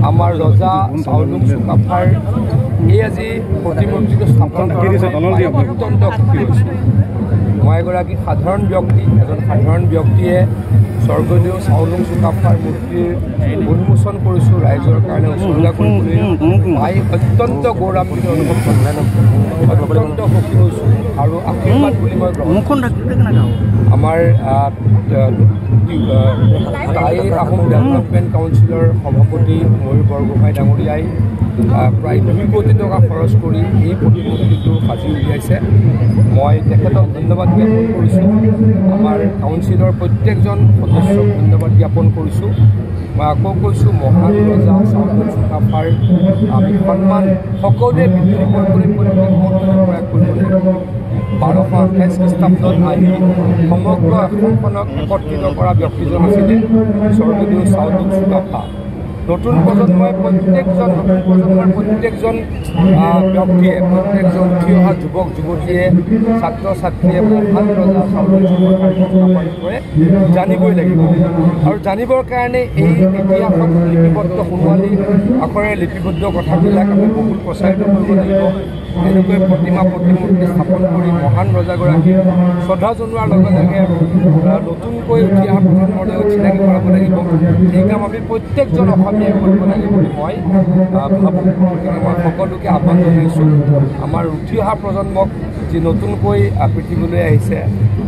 আমাৰ ৰজা চাউলুং চুকাফাৰ এই আজি প্ৰতিমূৰ্তিটো স্থাপন অত্যন্ত সুখী হৈছোঁ। মই এগৰাকী সাধাৰণ ব্যক্তি, এজন সাধাৰণ ব্যক্তিয়ে স্বৰ্গদেউ চাউলুং চুকাফাৰ মূৰ্তিৰ উন্মোচন কৰিছোঁ ৰাইজৰ কাৰণে উচৰ্গা কৰিবলৈ পাই অত্যন্ত গৌৰৱান্বিত অনুভৱ কৰিছোঁ, অত্যন্ত সুখী হৈছোঁ আৰু আশীৰ্বাদ বুলি মই গ্ৰহণ কৰিছোঁ। আমাৰ টাই আহোম ডেভেলপমেণ্ট কাউন্সিলৰ সভাপতি ময়ূৰ বৰগোহাঁই ডাঙৰীয়াই প্ৰায় 2 কোটি টকা খৰচ কৰি এই প্ৰতিমূৰ্তিটো সাজি উলিয়াইছে। মই তেখেতক ধন্যবাদ জ্ঞাপন কৰিছোঁ। আমাৰ কাউন্সিলৰ প্ৰত্যেকজন সদস্যক ধন্যবাদ জ্ঞাপন কৰিছোঁ। মই আকৌ কৈছোঁ, মহান ৰজা চাউলুং চুকাফাৰ আমি সন্মান সকলোৱে বৃদ্ধি কৰিবলৈ প্ৰয়াস কৰিব লাগিব। 1228 খ্ৰীষ্টাব্দত আহি সমগ্ৰ অসমখনক একত্ৰিত কৰা ব্যক্তিজন আছিলে স্বৰ্গদেউ চাউলুং চুকাফা। নতুন প্ৰজন্মৰ প্ৰত্যেকজন ব্যক্তিয়ে, প্ৰত্যেকজন উঠি অহা যুৱক যুৱতীয়ে, ছাত্ৰ ছাত্ৰীয়ে মহান ৰজা চাউলুং চুকাফাৰ বিষয়ে জানিবই লাগিব। আৰু জানিবৰ কাৰণে এই ইতিহাসত লিপিবদ্ধ সোণোৱালী আখৰেৰে লিপিবদ্ধ কথাবিলাক আমি বহুত প্ৰচাৰিত কৰিব লাগিব। এনেকৈ প্ৰতিমূৰ্তি স্থাপন কৰি মহান ৰজাগৰাকীক শ্ৰদ্ধা জনোৱাৰ লগে লগে নতুনকৈ উঠি অহা প্ৰজন্মৰ লগত চিনাকি কৰাব লাগিব। এই কাম আমি প্ৰত্যেকজন অসমীয়াই কৰিব লাগিব বুলি মই ভাবোঁ। গতিকে মই সকলোকে আহ্বান জনাইছোঁ, আমাৰ উঠি অহা প্ৰজন্মক যি নতুনকৈ পৃথিৱীলৈ আহিছে,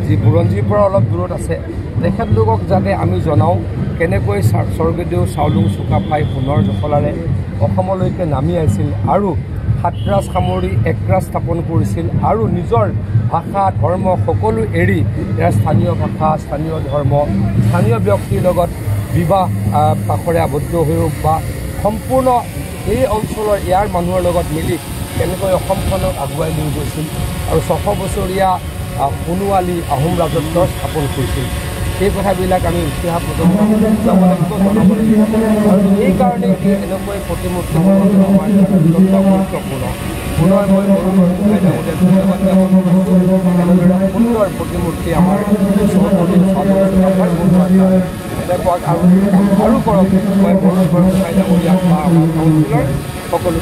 যি বুৰঞ্জীৰ পৰা অলপ দূৰত আছে, তেখেতলোকক যাতে আমি জনাওঁ কেনেকৈ স্বৰ্গদেউ চাউলুং চুকাফাই সোণৰ জখলাৰে অসমলৈকে নামি আহিছিল আৰু সাতৰাজ সামৰি একৰাজ স্থাপন কৰিছিল আৰু নিজৰ ভাষা ধৰ্ম সকলো এৰি ইয়াৰ স্থানীয় ভাষা, স্থানীয় ধৰ্ম, স্থানীয় ব্যক্তিৰ লগত বিবাহ পাশৰে আবদ্ধ হৈ বা সম্পূৰ্ণ এই অঞ্চলৰ ইয়াৰ মানুহৰ লগত মিলি কেনেকৈ অসমখনক আগুৱাই লৈ গৈছিল আৰু 600 বছৰীয়া সোণোৱালী আহোম ৰাজত্ব স্থাপন কৰিছিল। এই কথাবিলাক আমি উঠি অহা প্ৰজন্মক বুজাব লাগিব, জনাব লাগিব। আৰু এইকাৰণে এনেকৈ প্ৰতিমূৰ্তি আমাৰ অত্যন্ত গুৰুত্বপূৰ্ণ। পুনৰ মই ধন্যবাদ জ্ঞাপন কৰিছোঁ। এনেদৰে সুন্দৰ প্ৰতিমূৰ্তি আমাৰ এনেকুৱা আৰু কৰক মই বৰগোহাঁই ডাঙৰীয়াক বা আমাৰ কাউন্সিলৰ সকলো